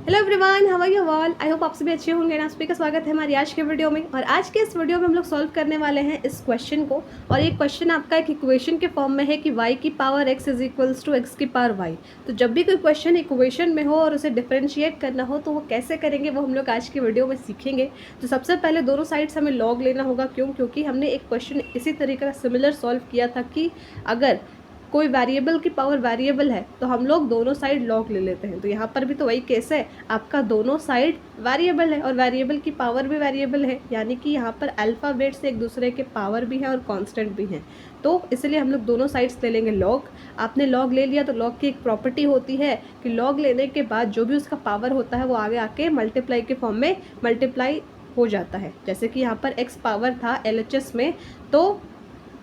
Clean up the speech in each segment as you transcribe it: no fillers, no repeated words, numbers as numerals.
Hello everyone, how are you all. I hope आप सभी अच्छे होंगे। आप सभी का स्वागत है हमारी आज के वीडियो में। और आज के इस वीडियो में हम लोग सॉल्व करने वाले हैं इस क्वेश्चन को। और ये क्वेश्चन आपका एक इक्वेशन के फॉर्म में है कि y की power x is equals to x की पावर y। तो जब भी कोई क्वेश्चन इक्वेशन में हो और उसे डिफरेंशिएट करना हो तो वो कैसे करेंगे वो हम लोग आज की वीडियो में सीखेंगे। तो सबसे पहले दोनों साइड्स हमें लॉग लेना होगा। क्योंकि हमने एक क्वेश्चन इसी तरीके का सिमिलर सॉल्व किया था कि अगर कोई वेरिएबल की पावर वेरिएबल है तो हम लोग दोनों साइड लॉग ले लेते हैं। तो यहाँ पर भी तो वही केस है, आपका दोनों साइड वेरिएबल है और वेरिएबल की पावर भी वेरिएबल है, यानी कि यहाँ पर अल्फ़ाबेट्स एक दूसरे के पावर भी हैं और कांस्टेंट भी हैं। तो इसलिए हम लोग दोनों साइड्स ले लेंगे लॉग। आपने लॉग ले लिया तो लॉग की एक प्रॉपर्टी होती है कि लॉग लेने के बाद जो भी उसका पावर होता है वो आगे आके मल्टीप्लाई के फॉर्म में मल्टीप्लाई हो जाता है। जैसे कि यहाँ पर एक्स पावर था LHS में, तो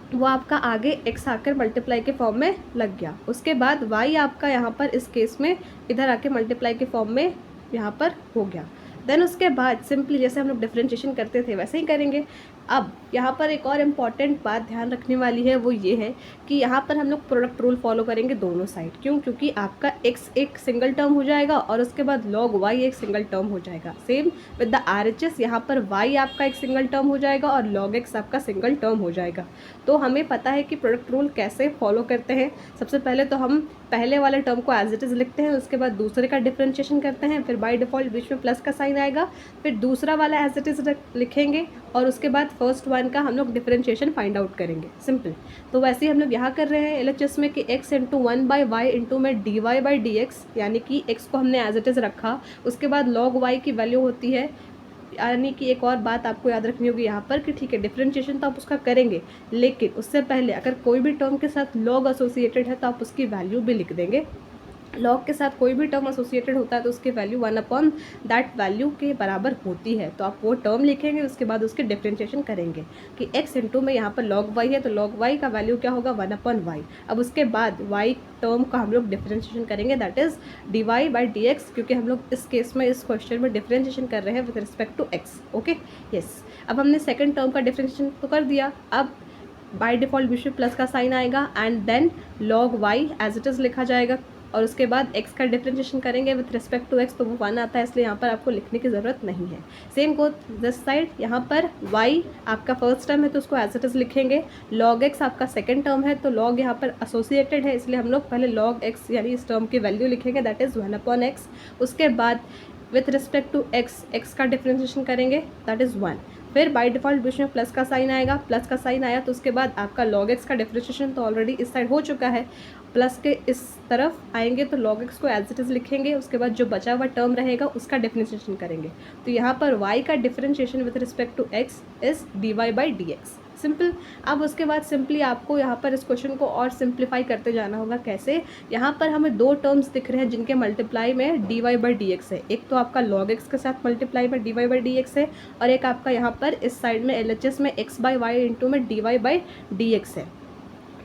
वो आपका आगे x आकर मल्टीप्लाई के फॉर्म में लग गया। उसके बाद y आपका यहाँ पर इस केस में इधर आके मल्टीप्लाई के फॉर्म में यहाँ पर हो गया। देन उसके बाद सिंपली जैसे हम लोग डिफरेंशिएशन करते थे वैसे ही करेंगे। अब यहाँ पर एक और इम्पॉर्टेंट बात ध्यान रखने वाली है, वो ये है कि यहाँ पर हम लोग प्रोडक्ट रूल फॉलो करेंगे दोनों साइड। क्योंकि आपका x एक सिंगल टर्म हो जाएगा और उसके बाद log y एक सिंगल टर्म हो जाएगा। सेम विद द RHS, यहाँ पर y आपका एक सिंगल टर्म हो जाएगा और log x आपका सिंगल टर्म हो जाएगा। तो हमें पता है कि प्रोडक्ट रूल कैसे फॉलो करते हैं। सबसे पहले तो हम पहले वाले टर्म को एज इट इज़ लिखते हैं, उसके बाद दूसरे का डिफरेंशिएशन करते हैं, फिर बाय डिफ़ॉल्ट बीच में प्लस का साइन आएगा, फिर दूसरा वाला एज इट इज़ लिखेंगे और उसके बाद फर्स्ट वन का हम लोग डिफरेंशिएशन फाइंड आउट करेंगे। सिंपल। तो वैसे ही हम लोग यहाँ कर रहे हैं LHS में कि x इंटू 1/y इंटू में dy/dx, यानी कि x को हमने एज इट इज़ रखा, उसके बाद log y की वैल्यू होती है। यानी कि एक और बात आपको याद रखनी होगी यहाँ पर कि ठीक है, डिफरेंशिएशन तो आप उसका करेंगे, लेकिन उससे पहले अगर कोई भी टर्म के साथ log एसोसिएटेड है तो आप उसकी वैल्यू भी लिख देंगे। लॉग के साथ कोई भी टर्म एसोसिएटेड होता है तो उसकी वैल्यू 1/दैट वैल्यू के बराबर होती है। तो आप वो टर्म लिखेंगे, उसके बाद उसके डिफरेंशिएशन करेंगे कि x इंटू में यहाँ पर log y है तो log y का वैल्यू क्या होगा 1/y। अब उसके बाद y टर्म का हम लोग डिफरेंशिएशन करेंगे, दैट इज़ dy/dx, क्योंकि हम लोग इस केस में इस क्वेश्चन में डिफरेंशिएशन कर रहे हैं with respect to x। Okay, yes. अब हमने सेकेंड टर्म का डिफरेंशिएशन तो कर दिया। अब बाय डिफ़ॉल्ट बीच में प्लस का साइन आएगा and then log y as it is लिखा जाएगा और उसके बाद x का डिफरेंशिएशन करेंगे विथ रिस्पेक्ट टू x, तो वो 1 आता है, इसलिए यहाँ पर आपको लिखने की ज़रूरत नहीं है। सेम को दिस साइड, यहाँ पर y आपका फर्स्ट टर्म है तो उसको एज इट इज़ लिखेंगे। log x आपका सेकंड टर्म है तो log यहाँ पर एसोसिएटेड है, इसलिए हम लोग पहले log x यानी इस टर्म की वैल्यू लिखेंगे, दैट इज़ 1/x। उसके बाद विथ रिस्पेक्ट टू x का डिफरेंशिएशन करेंगे, दैट इज़ 1। फिर बाय डिफ़ॉल्ट बीच में प्लस का साइन आएगा, प्लस का साइन आया तो उसके बाद आपका log x का डिफरेंशिएशन तो ऑलरेडी इस साइड हो चुका है, प्लस के इस तरफ आएंगे तो log x को एज इट इज़ लिखेंगे। उसके बाद जो बचा हुआ टर्म रहेगा उसका डिफरेंशिएशन करेंगे। तो यहाँ पर y का differentiation with respect to x is dy/dx। Simple. अब उसके बाद सिंपली आपको यहाँ पर इस क्वेश्चन को और सिंप्लीफाई करते जाना होगा। कैसे? यहाँ पर हमें दो टर्म्स दिख रहे हैं जिनके मल्टीप्लाई में dy/dx है। एक तो आपका log x के साथ मल्टीप्लाई में dy/dx है और एक आपका यहाँ पर इस साइड में LHS में x/y इंटू में dy/dx है।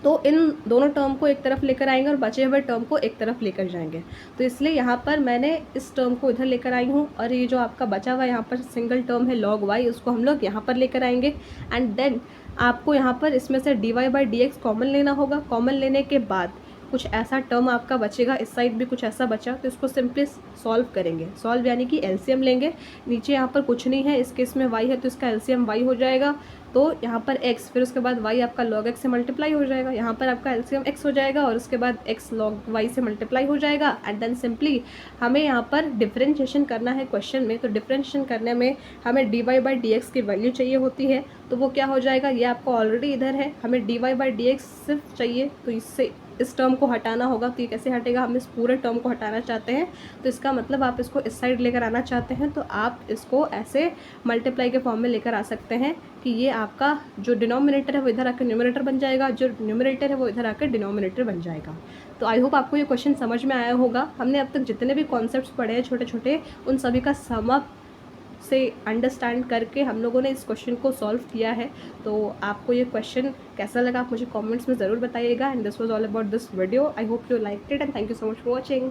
तो इन दोनों टर्म को एक तरफ लेकर आएंगे और बचे हुए टर्म को एक तरफ लेकर जाएंगे। तो इसलिए यहाँ पर मैंने इस टर्म को इधर लेकर आई हूँ और ये जो आपका बचा हुआ यहाँ पर सिंगल टर्म है log y, उसको हम लोग यहाँ पर लेकर आएंगे एंड देन आपको यहाँ पर इसमें से dy/dx कॉमन लेना होगा। कॉमन लेने के बाद कुछ ऐसा टर्म आपका बचेगा, इस साइड भी कुछ ऐसा बचा, तो इसको सिंपली सॉल्व करेंगे। सॉल्व यानी कि एलसीएम लेंगे। नीचे यहाँ पर कुछ नहीं है, इस केस में y है तो इसका एलसीएम y हो जाएगा, तो यहाँ पर x, फिर उसके बाद y आपका log x से मल्टीप्लाई हो जाएगा, यहाँ पर आपका एलसीएम x हो जाएगा और उसके बाद x log y से मल्टीप्लाई हो जाएगा एंड देन सिंपली हमें यहाँ पर डिफरेंशिएशन करना है क्वेश्चन में। तो डिफरेंशिएशन करने में हमें dy/dx की वैल्यू चाहिए होती है, तो वो क्या हो जाएगा, ये आपको ऑलरेडी इधर है, हमें dy/dx सिर्फ चाहिए, तो इससे इस टर्म को हटाना होगा। तो ये कैसे हटेगा, हम इस पूरे टर्म को हटाना चाहते हैं, तो इसका मतलब आप इसको इस साइड लेकर आना चाहते हैं तो आप इसको ऐसे मल्टीप्लाई के फॉर्म में लेकर आ सकते हैं कि ये आपका जो डिनोमिनेटर है वो इधर आकर न्यूमरेटर बन जाएगा, जो न्यूमरेटर है वो इधर आकर डिनोमिनेटर बन जाएगा। तो आई होप आपको ये क्वेश्चन समझ में आया होगा। हमने अब तक जितने भी कॉन्सेप्ट्स पढ़े हैं छोटे छोटे, उन सभी का सम अप से अंडरस्टैंड करके हम लोगों ने इस क्वेश्चन को सॉल्व किया है। तो आपको ये क्वेश्चन कैसा लगा आप मुझे कमेंट्स में ज़रूर बताइएगा। And this was all about this video. I hope you liked it and thank you so much for watching.